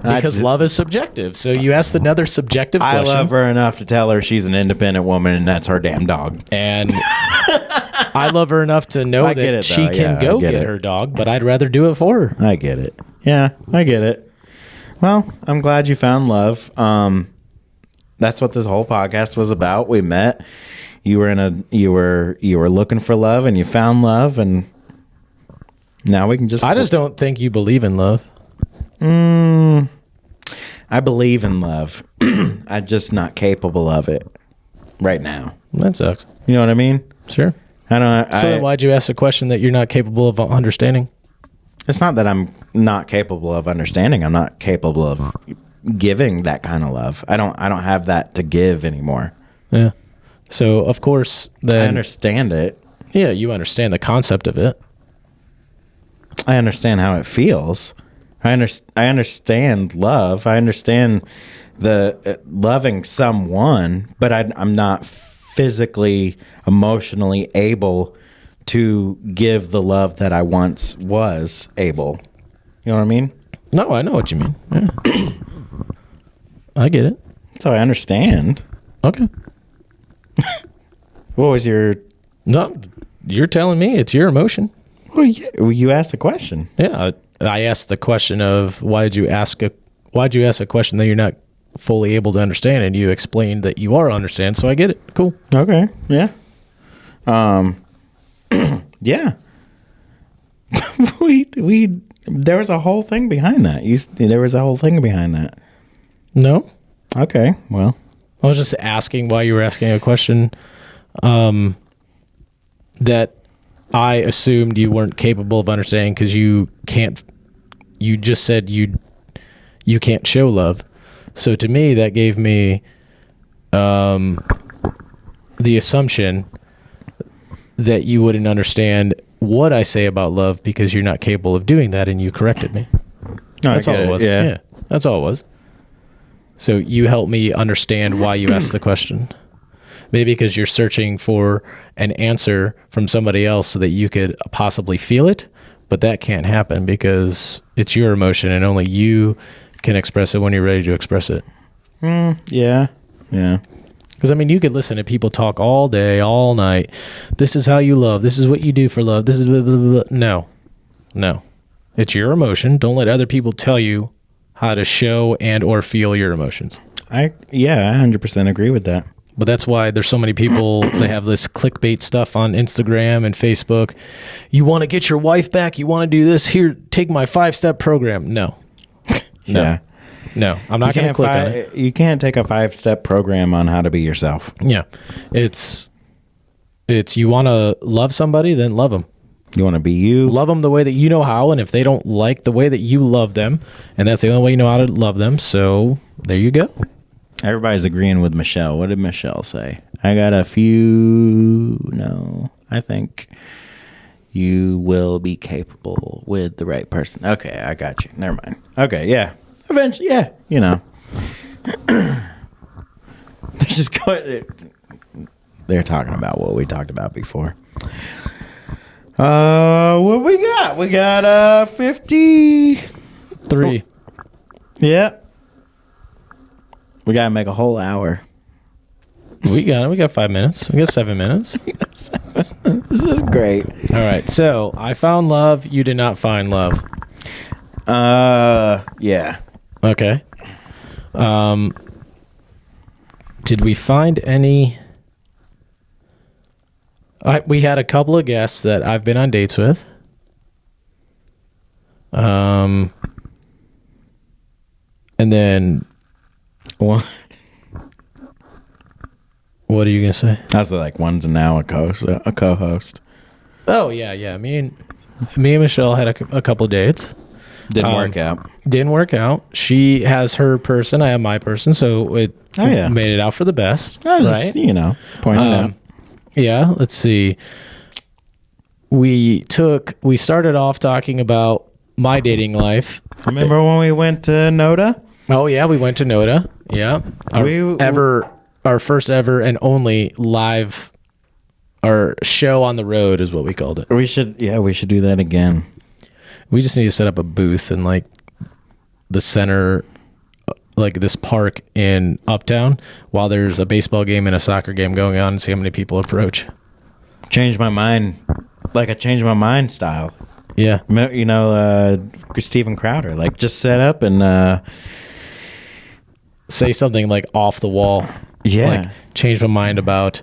Because love is subjective. So you asked another subjective I question. love her enough to tell her she's an independent woman and that's her damn dog. And I love her enough to know I get that it, she though. can Yeah, go I get get it. her dog, but I'd rather do it for her. I get it. Yeah, I get it. Well, I'm glad you found love. That's what this whole podcast was about. We met. You were looking for love, and you found love, and now we can just. I just don't think you believe in love. I believe in love. I'm just not capable of it right now. That sucks. You know what I mean? Sure. I don't. So then why'd you ask a question that you're not capable of understanding? It's not that I'm not capable of understanding. I'm not capable of giving that kind of love. I don't have that to give anymore. Yeah. So of course then I understand it. Yeah, you understand the concept of it. I understand how it feels. I understand love. I understand the loving someone, but I'm not physically, emotionally able to give the love that I once was able. You know what I mean? No, I know what you mean. Yeah. I get it. So I understand. Okay. What was your... No, you're telling me it's your emotion. Well, yeah, you asked a question. Yeah, I asked the question of why'd you ask a question that you're not fully able to understand, and you explained that you are understand, so I get it. Cool. Okay. Yeah. Yeah. we there was a whole thing behind that. There was a whole thing behind that. No? Okay. Well, I was just asking why you were asking a question that I assumed you weren't capable of understanding because you just said you can't show love. So to me, that gave me the assumption that you wouldn't understand what I say about love because you're not capable of doing that, and you corrected me. That's all it was. Yeah, that's all it was. So you helped me understand why you asked the question. Maybe because you're searching for an answer from somebody else so that you could possibly feel it, but that can't happen because it's your emotion and only you can express it when you're ready to express it. Yeah. Yeah. Because, I mean, you could listen to people talk all day, all night. This is how you love. This is what you do for love. This is blah, blah, blah. No. It's your emotion. Don't let other people tell you how to show and or feel your emotions. I 100% agree with that. But that's why there's so many people that have this clickbait stuff on Instagram and Facebook. You want to get your wife back? You want to do this? Here, take my 5-step program. No. Yeah. No, I'm not going to click on it. You can't take a 5-step program on how to be yourself. Yeah. It's you want to love somebody, then love them. You want to be you. Love them the way that you know how, and if they don't like the way that you love them, and that's the only way you know how to love them, so there you go. Everybody's agreeing with Michelle. What did Michelle say? I think you will be capable with the right person. Okay, I got you. Never mind. Okay, yeah. Eventually, yeah. You know. They're talking about what we talked about before. What we got? We got 53. Yeah. We gotta make a whole hour. We got 5 minutes. We got 7 minutes. This is great. All right. So I found love. You did not find love. Yeah. Okay. Did we find any? We had a couple of guests that I've been on dates with. And then What? What are you gonna say? I was like, one's now a co-host. Oh yeah. Me and Michelle had a couple of dates. Didn't work out. Didn't work out. She has her person. I have my person. So it made it out for the best. Right? Pointing out. Yeah. Let's see. We started off talking about my dating life. Remember when we went to Noda? Oh yeah, we went to Noda. Yeah. Our first ever and only live our show on the road is what we called it. We should do that again. We just need to set up a booth in like the center, like this park in Uptown, while there's a baseball game and a soccer game going on, and see how many people approach. Change my mind, like a change my mind style. Yeah. You know, Steven Crowder, like just set up and Say something like off the wall. yeah. Like change my mind about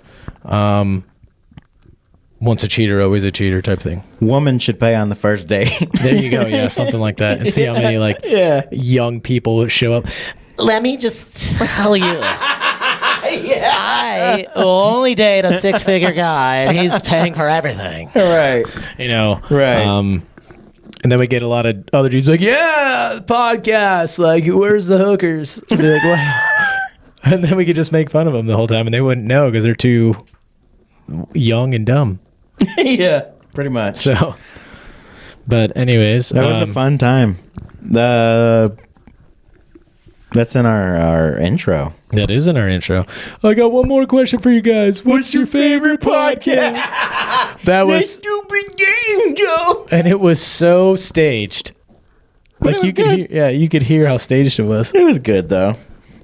once a cheater, always a cheater type thing. Woman should pay on the first date. There you go. Yeah, something like that. And see how many like young people show up. Let me just tell you. I will only date a 6-figure guy, and he's paying for everything. Right. You know, Right. And then we get a lot of other dudes like, yeah, podcast. Like, where's the hookers? And be like, what? And then we could just make fun of them the whole time, and they wouldn't know because they're too young and dumb. Yeah, pretty much. So, but anyways, That was a fun time. That's in our intro. That is in our intro. I got one more question for you guys. What's your favorite podcast? That was stupid game, Joe. and it was so staged. But Like it you was could good. hear, you could hear how staged it was. It was good though.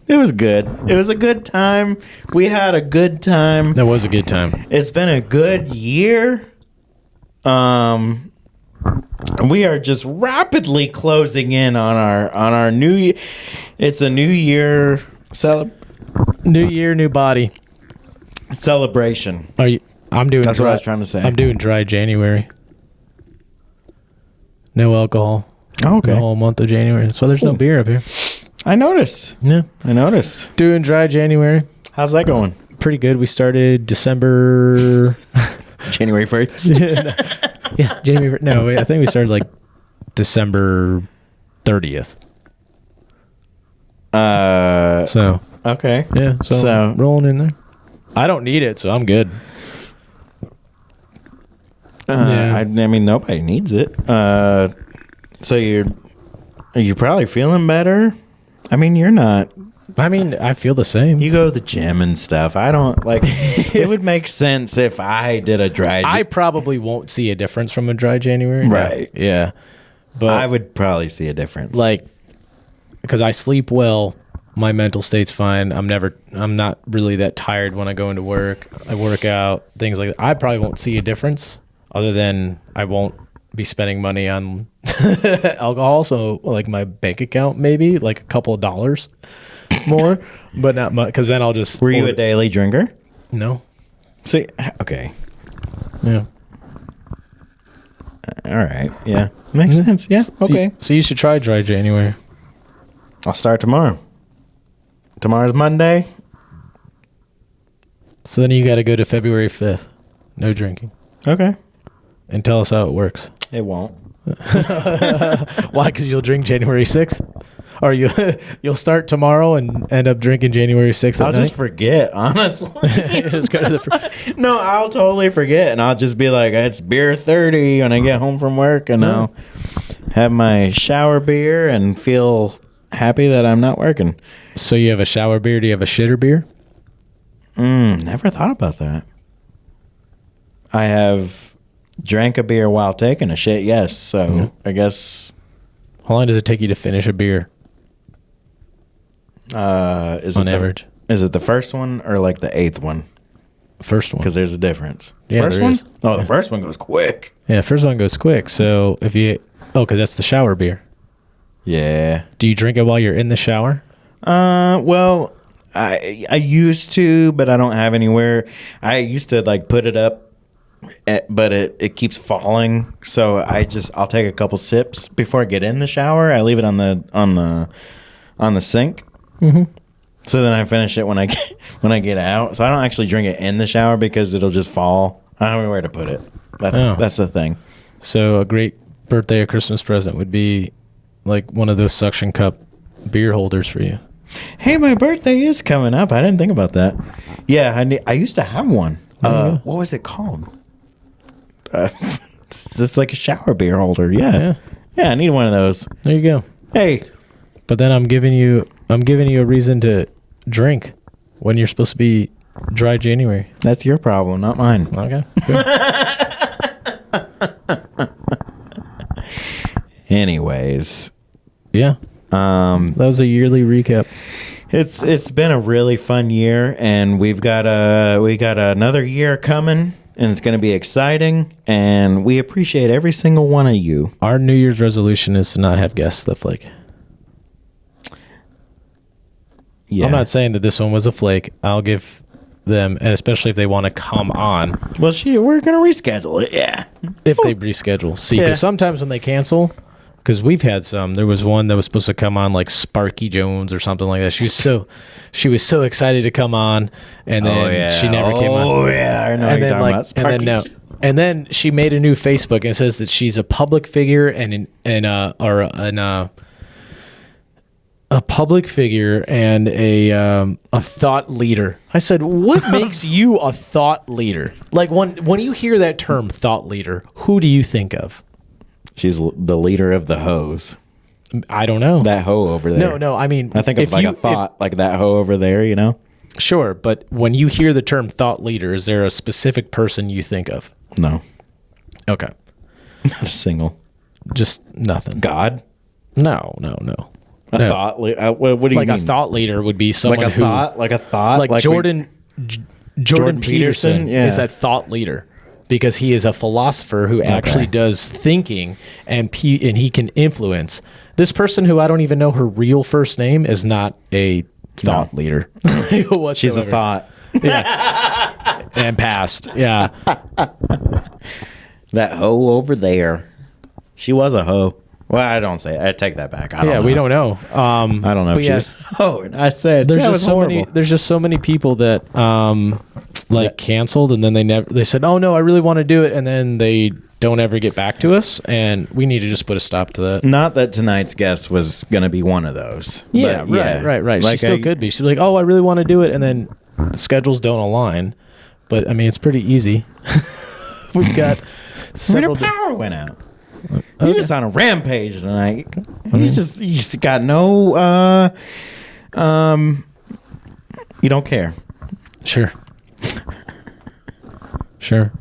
It was good. It was a good time. We had a good time. That was a good time. It's been a good year. We are just rapidly closing in on our new year. It's a new year New year, new body. celebration. Are you? I'm doing. That's what I was trying to say. I'm doing dry January. No alcohol. Oh, okay. The whole month of January. So there's no beer up here. I noticed. Yeah. Doing dry January. How's that going? Pretty good. We started December. January 1st. Yeah, January. No, wait, I think we started like December 30th. So Okay. yeah, so rolling in there. I don't need it, so I'm good. Yeah. I mean, nobody needs it. So are you probably feeling better? I mean, you're not. I mean, I feel the same. You go to the gym and stuff. I don't like. It would make sense if I did a dry. I probably won't see a difference from a dry January. Right. Yeah. But I would probably see a difference. like, because I sleep well, my mental state's fine. I'm not really that tired when I go into work. I work out, things like that. I probably won't see a difference other than I won't be spending money on alcohol. So like my bank account, maybe like a couple of dollars more, but not much. Cause then I'll just, Were you a daily drinker? No. See, okay. Yeah. All right. Yeah. Makes sense. Yeah. Okay. So you should try dry January. I'll start tomorrow. Tomorrow's Monday. So then you got to go to February 5th. No drinking. Okay. And tell us how it works. It won't. Why? Because you'll drink January 6th? Or you'll start tomorrow and end up drinking January 6th I'll just forget, honestly. Just go to the No, I'll totally forget, and I'll just be like, it's beer 30 when I get home from work, and I'll have my shower beer and feel happy that I'm not working. So you have a shower beer. Do you have a shitter beer? Never thought about that. I have drank a beer while taking a shit, yes, so I guess... How long does it take you to finish a beer is on it average? Is it the first one or like the 8th one? First one. Because there's a difference. Yeah, first there one? is. Oh, the first one goes quick. Yeah, first one goes quick. So if you... Oh, because that's the shower beer. Yeah. Do you drink it while you're in the shower? Well, I used to, but I don't have anywhere. I used to like put it up, but it keeps falling. So I'll take a couple sips before I get in the shower. I leave it on the sink. Mm-hmm. So then I finish it when I get out. So I don't actually drink it in the shower because it'll just fall. I don't know where to put it. That's the thing. So a great birthday or Christmas present would be like one of those suction cup beer holders for you. Hey, my birthday is coming up. I didn't think about that. Yeah, I used to have one. What was it called? It's like a shower beer holder. Yeah. I need one of those. There you go. Hey, But then I'm giving you a reason to drink when you're supposed to be dry January. that's your problem, not mine. Okay. Good. Anyways, Yeah. That was a yearly recap. it's been a really fun year, and we got another year coming and it's going to be exciting, and we appreciate every single one of you. Our New Year's resolution is to not have guests that flake. Yeah. I'm not saying that this one was a flake. I'll give them, and especially if they want to come on, Well, we're going to reschedule it. Yeah. if they reschedule. See, Yeah. because sometimes when they cancel, because we've had some, there was one that was supposed to come on like Sparky Jones or something like that. She was so excited to come on, and then she never came on. Oh, yeah. I know And you're then talking about and then no. Sparky. And then she made a new Facebook and says that she's a public figure a public figure and a thought leader. I said, what makes you a thought leader? Like when you hear that term thought leader, who do you think of? She's the leader of the hoes. I don't know. That hoe over there. No. I mean, I think of like a thought, like that hoe over there, you know? Sure, but when you hear the term thought leader, is there a specific person you think of? No. Okay. Not a single. Just nothing. God? No. A thought leader? What do you Like mean? a thought leader would be someone Like a who, thought? Like a thought? like Jordan Peterson yeah. is a thought leader because he is a philosopher who actually does thinking and he can influence. This person who I don't even know her real first name is not a thought leader. She's a thought. Yeah. And passed. Yeah. That hoe over there. She was a hoe. Well, I don't say it. I take that back. I don't know. We don't know. I don't know if she was. Oh, I said There's that just was so horrible. many. There's just so many people that canceled, and then they said, "Oh no, I really want to do it," and then they don't ever get back to us, and we need to just put a stop to that. Not that tonight's guest was going to be one of those. Yeah, but right. Like She still could be. She's like, "Oh, I really want to do it," and then the schedules don't align. But I mean, it's pretty easy. We've got several. Power went out. You're just on a rampage tonight. You just got no. You don't care. Sure. Sure.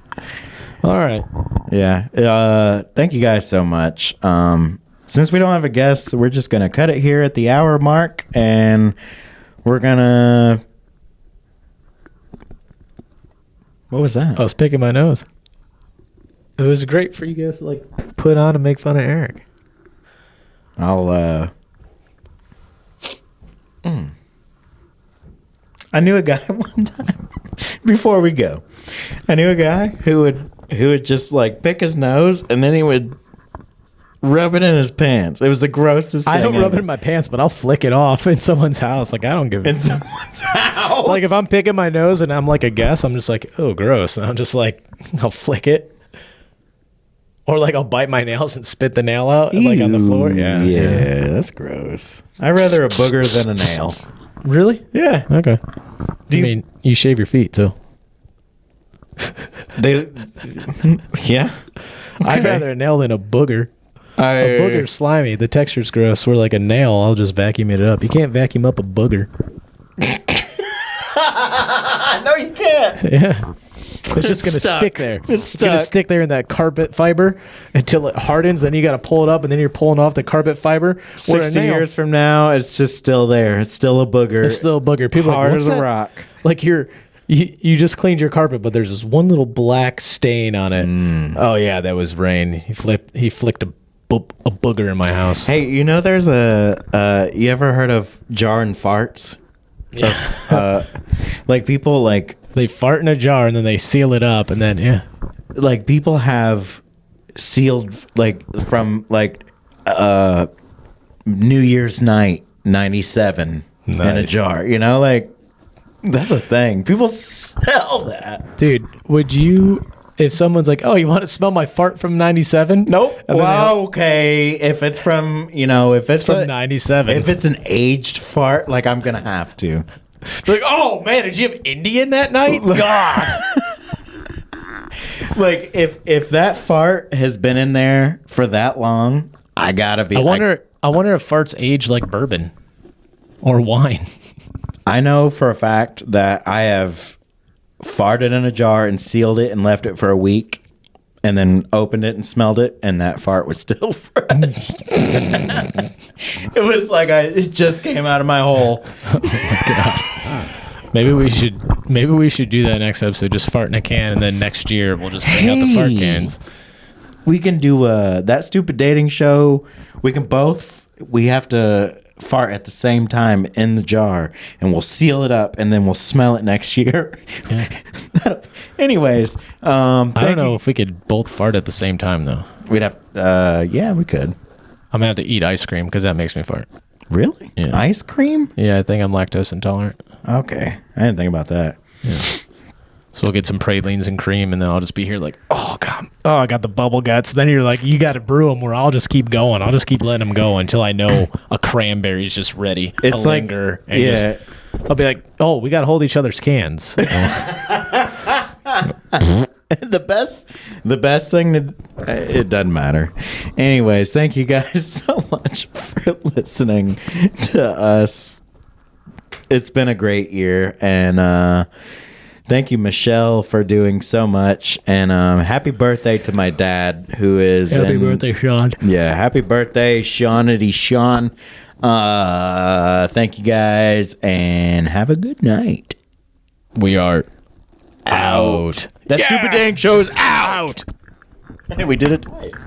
All right. Yeah. Thank you guys so much. Since we don't have a guest, we're just gonna cut it here at the hour mark, and we're gonna. What was that? I was picking my nose. It was great for you guys to like put on and make fun of Eric. I knew a guy one time. Before we go, I knew a guy who would just like pick his nose and then he would rub it in his pants. It was the grossest thing. I don't rub it ever. in my pants, but I'll flick it off in someone's house. Like I don't give. In someone's house. Like if I'm picking my nose and I'm like a guest, I'm just like, oh, gross. And I'm just like, I'll flick it. Or like I'll bite my nails and spit the nail out like on the floor. Yeah. Yeah, that's gross. I'd rather a booger than a nail. Really? Yeah. Okay. I mean, you shave your feet too. Yeah. I'd Okay. rather a nail than a booger. A booger's slimy. The texture's gross. Where like a nail, I'll just vacuum it up. You can't vacuum up a booger. No, you can't. Yeah. It's just going to stuck. stick there. It's going to stuck. stick there in that carpet fiber until it hardens. Then you got to pull it up, and then you're pulling off the carpet fiber. Where a 60 nail, years from now, it's just still there. It's still a booger. it's still a booger. People are like, hard what's as a that? rock. Like you just cleaned your carpet, but there's this one little black stain on it. Oh yeah, that was Rane. He flicked a booger in my house. Hey, you know there's you ever heard of jar and farts? Yeah. Like people like They fart in a jar and then they seal it up, and then like people have sealed like from like New Year's night 97 in a Nice. jar, you know, like that's a thing. People sell that. dude, would you? If someone's like, "Oh, you want to smell my fart from '97?" Nope. And then Well, okay. If it's from, you know, if it's from '97. if it's an aged fart, like I'm gonna have to. Like, oh man, did you have Indian that night? God. Like if that fart has been in there for that long, I gotta be. I wonder if farts age like bourbon or wine. I know for a fact that I have farted in a jar and sealed it and left it for a week, and then opened it and smelled it, and that fart was still fresh. It was like it just came out of my hole. Maybe we should do that next episode. Just fart in a can, and then next year we'll just bring out the fart cans. We can do that stupid dating show. We have to fart at the same time in the jar, and we'll seal it up, and then we'll smell it next year. Yeah. Anyways, I don't know if we could both fart at the same time though. We'd have. Yeah, we could. I'm gonna have to eat ice cream because that makes me fart. Really? Yeah. Ice cream? Yeah, I think I'm lactose intolerant. Okay, I didn't think about that. Yeah. So we'll get some pralines and cream, and then I'll just be here like, oh god, oh I got the bubble guts. Then you're like, you got to brew them, where I'll just keep going. I'll just keep letting them go until I know a cranberry's just ready. It's to like, linger and I'll be like, oh, we got to hold each other's cans. The best thing it doesn't matter. Anyways, thank you guys so much for listening to us. It's been a great year, and thank you, Michelle, for doing so much. And happy birthday to my dad, who is Happy birthday, Sean. Yeah, happy birthday, Seanity Sean. Thank you guys, and have a good night. We are out. That stupid dang show's out. We did it twice.